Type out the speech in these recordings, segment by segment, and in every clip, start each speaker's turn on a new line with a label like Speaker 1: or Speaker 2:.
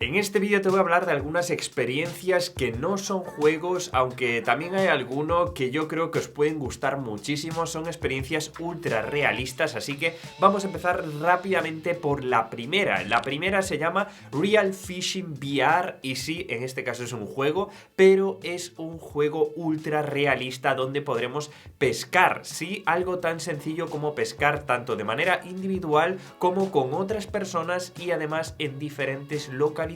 Speaker 1: En este vídeo te voy a hablar de algunas experiencias que no son juegos, aunque también hay alguno que yo creo que os pueden gustar muchísimo. Son experiencias ultra realistas, así que vamos a empezar rápidamente por la primera. La primera se llama Real Fishing VR y sí, en este caso es un juego, pero es un juego ultra realista donde podremos pescar. Sí, algo tan sencillo como pescar tanto de manera individual como con otras personas y además en diferentes localizaciones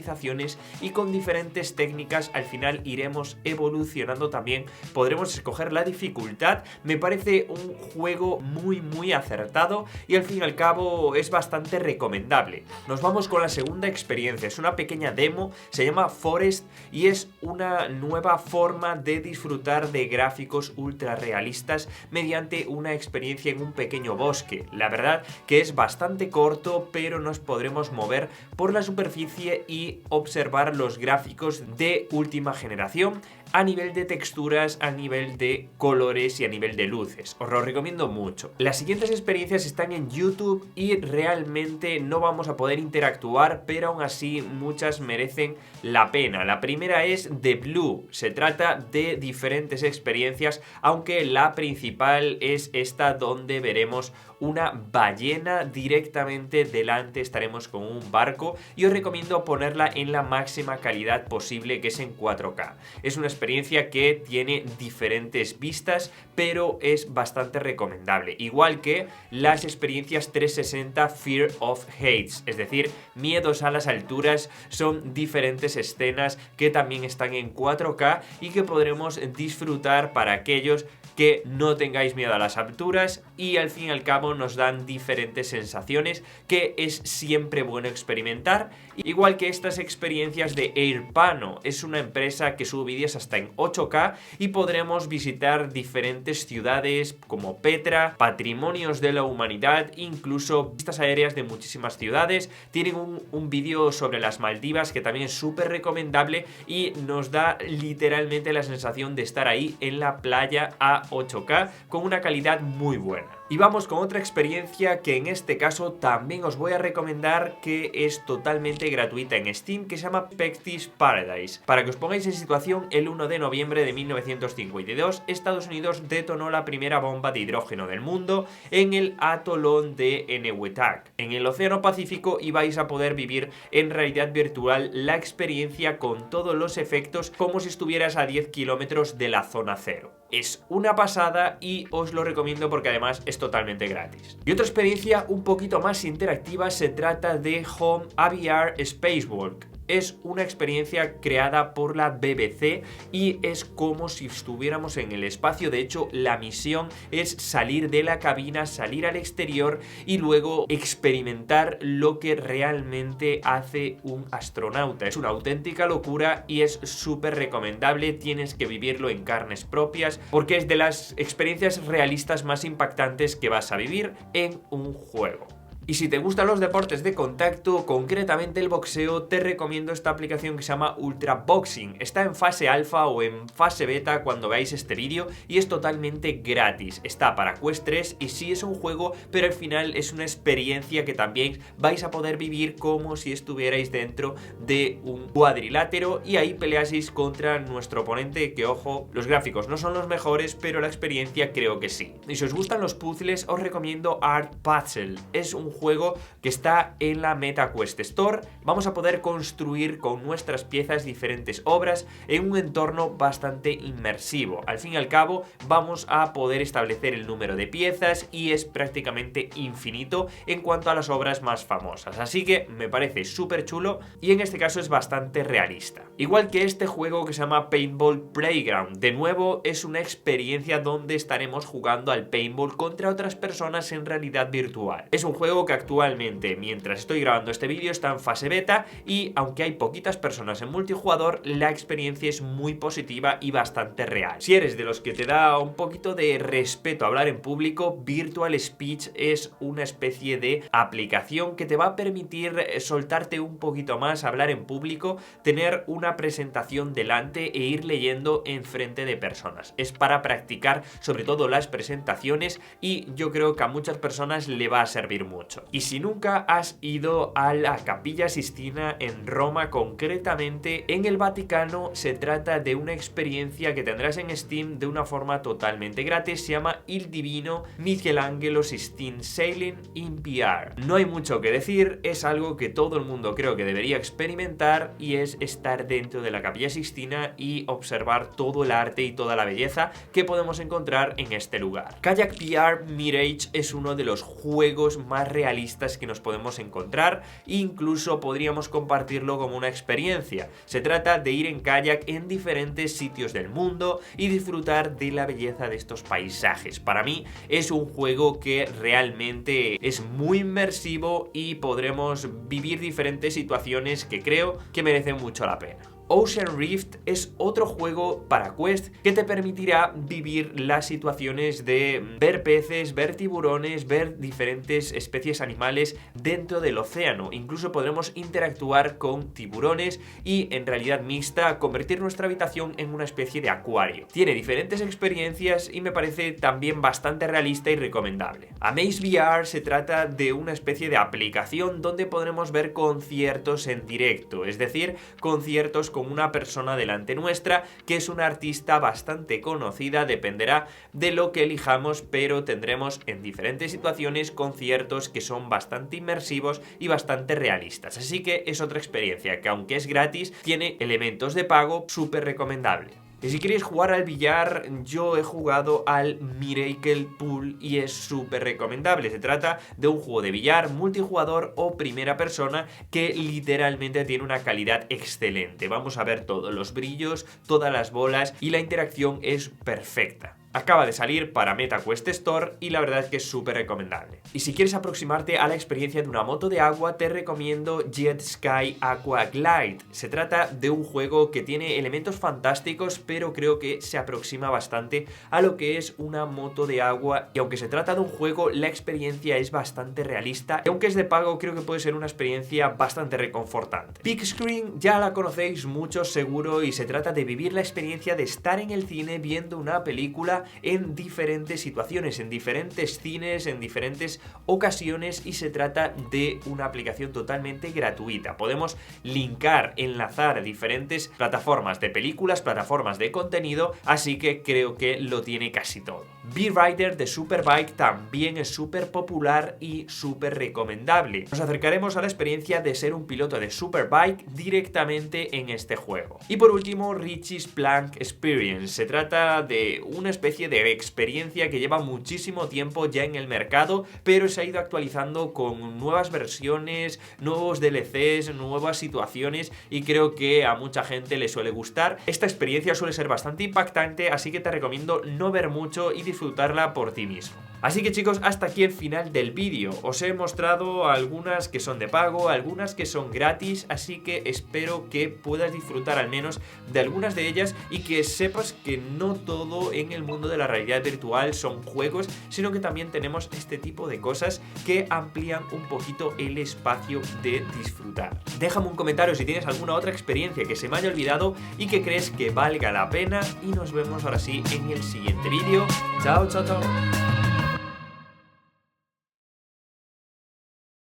Speaker 1: y con diferentes técnicas. Al final iremos evolucionando también, podremos escoger la dificultad. Me parece un juego muy acertado y al fin y al cabo es bastante recomendable. Nos vamos con la segunda experiencia, es una pequeña demo, se llama Forest y es una nueva forma de disfrutar de gráficos ultra realistas mediante una experiencia en un pequeño bosque. La verdad que es bastante corto, pero nos podremos mover por la superficie y observar los gráficos de última generación a nivel de texturas, a nivel de colores y a nivel de luces. Os lo recomiendo mucho. Las siguientes experiencias están en YouTube y realmente no vamos a poder interactuar, pero aún así muchas merecen la pena. La primera es The Blue. Se trata de diferentes experiencias, aunque la principal es esta donde veremos una ballena directamente delante. Estaremos con un barco y os recomiendo ponerla en la máxima calidad posible, que es en 4K. Es una experiencia que tiene diferentes vistas, pero es bastante recomendable. Igual que las experiencias 360 Fear of Heights, es decir, miedos a las alturas. Son diferentes escenas que también están en 4K y que podremos disfrutar para aquellos que no tengáis miedo a las alturas, y al fin y al cabo nos dan diferentes sensaciones que es siempre bueno experimentar. Igual que estas experiencias de Airpano, es una empresa que sube vídeos hasta en 8K y podremos visitar diferentes ciudades como Petra, patrimonios de la humanidad, incluso vistas aéreas de muchísimas ciudades. Tienen un vídeo sobre las Maldivas que también es súper recomendable y nos da literalmente la sensación de estar ahí en la playa a 8K con una calidad muy buena. Y vamos con otra experiencia que en este caso también os voy a recomendar, que es totalmente gratuita en Steam, que se llama Pectish Paradise. Para que os pongáis en situación, el 1 de noviembre de 1952 Estados Unidos detonó la primera bomba de hidrógeno del mundo en el atolón de Enewetak, en el Océano Pacífico, y vais a poder vivir en realidad virtual la experiencia con todos los efectos como si estuvieras a 10 kilómetros de la zona cero. Es una pasada y os lo recomiendo porque además es totalmente gratis. Y otra experiencia un poquito más interactiva se trata de Home Aviar Spacewalk. Es una experiencia creada por la BBC y es como si estuviéramos en el espacio. De hecho, la misión es salir de la cabina, salir al exterior y luego experimentar lo que realmente hace un astronauta. Es una auténtica locura y es súper recomendable. Tienes que vivirlo en carnes propias porque es de las experiencias realistas más impactantes que vas a vivir en un juego. Y si te gustan los deportes de contacto, concretamente el boxeo, te recomiendo esta aplicación que se llama Ultra Boxing. Está en fase alfa o en fase beta cuando veáis este vídeo y es totalmente gratis. Está para Quest 3 y sí es un juego, pero al final es una experiencia que también vais a poder vivir como si estuvierais dentro de un cuadrilátero y ahí peleaseis contra nuestro oponente, que ojo, los gráficos no son los mejores, pero la experiencia creo que sí. Y si os gustan los puzzles, os recomiendo Art Puzzle. Es un juego que está en la MetaQuest Store. Vamos a poder construir con nuestras piezas diferentes obras en un entorno bastante inmersivo. Al fin y al cabo vamos a poder establecer el número de piezas y es prácticamente infinito en cuanto a las obras más famosas, así que me parece súper chulo y en este caso es bastante realista. Igual que este juego que se llama Paintball Playground. De nuevo es una experiencia donde estaremos jugando al paintball contra otras personas en realidad virtual. Es un juego que actualmente, mientras estoy grabando este vídeo, está en fase beta y aunque hay poquitas personas en multijugador, la experiencia es muy positiva y bastante real. Si eres de los que te da un poquito de respeto hablar en público, Virtual Speech es una especie de aplicación que te va a permitir soltarte un poquito más, hablar en público, tener una presentación delante e ir leyendo en frente de personas. Es para practicar sobre todo las presentaciones y yo creo que a muchas personas le va a servir mucho. 2018. Y si nunca has ido a la Capilla Sistina en Roma, concretamente en el Vaticano, se trata de una experiencia que tendrás en Steam de una forma totalmente gratis. Se llama Il Divino Michelangelo Sistine Sailing in VR. No hay mucho que decir, es algo que todo el mundo creo que debería experimentar, y es estar dentro de la Capilla Sistina y observar todo el arte y toda la belleza que podemos encontrar en este lugar. Kayak VR Mirage es uno de los juegos más realistas que nos podemos encontrar, e incluso podríamos compartirlo como una experiencia. Se trata de ir en kayak en diferentes sitios del mundo y disfrutar de la belleza de estos paisajes. Para mí es un juego que realmente es muy inmersivo y podremos vivir diferentes situaciones que creo que merecen mucho la pena. Ocean Rift es otro juego para Quest que te permitirá vivir las situaciones de ver peces, ver tiburones, ver diferentes especies animales dentro del océano. Incluso podremos interactuar con tiburones y, en realidad mixta, convertir nuestra habitación en una especie de acuario. Tiene diferentes experiencias y me parece también bastante realista y recomendable. Amaze VR se trata de una especie de aplicación donde podremos ver conciertos en directo, es decir, conciertos con una persona delante nuestra que es una artista bastante conocida. Dependerá de lo que elijamos, pero tendremos en diferentes situaciones conciertos que son bastante inmersivos y bastante realistas. Así que es otra experiencia que, aunque es gratis, tiene elementos de pago, súper recomendable. Y si queréis jugar al billar, yo he jugado al Miracle Pool y es súper recomendable. Se trata de un juego de billar multijugador o primera persona que literalmente tiene una calidad excelente. Vamos a ver todos los brillos, todas las bolas, y la interacción es perfecta. Acaba de salir para MetaQuest Store y la verdad es que es súper recomendable. Y si quieres aproximarte a la experiencia de una moto de agua, te recomiendo Jet Ski Aqua Glide. Se trata de un juego que tiene elementos fantásticos, pero creo que se aproxima bastante a lo que es una moto de agua, y aunque se trata de un juego, la experiencia es bastante realista, y aunque es de pago, creo que puede ser una experiencia bastante reconfortante. Big Screen ya la conocéis muchos seguro, y se trata de vivir la experiencia de estar en el cine viendo una película en diferentes situaciones, en diferentes cines, en diferentes ocasiones, y se trata de una aplicación totalmente gratuita. Podemos linkar, enlazar diferentes plataformas de películas, plataformas de contenido, así que creo que lo tiene casi todo. B-Rider de Superbike también es súper popular y súper recomendable. Nos acercaremos a la experiencia de ser un piloto de Superbike directamente en este juego. Y por último, Richie's Plank Experience. Se trata de una especie de experiencia que lleva muchísimo tiempo ya en el mercado, pero se ha ido actualizando con nuevas versiones, nuevos DLCs, nuevas situaciones, y creo que a mucha gente le suele gustar. Esta experiencia suele ser bastante impactante, así que te recomiendo no ver mucho y disfrutarla por ti mismo. Así que chicos, hasta aquí el final del vídeo. Os he mostrado algunas que son de pago, algunas que son gratis, así que espero que puedas disfrutar al menos de algunas de ellas y que sepas que no todo en el mundo de la realidad virtual son juegos, sino que también tenemos este tipo de cosas que amplían un poquito el espacio de disfrutar. Déjame un comentario si tienes alguna otra experiencia que se me haya olvidado y que crees que valga la pena, y nos vemos ahora sí en el siguiente vídeo. Chao, chao, chao.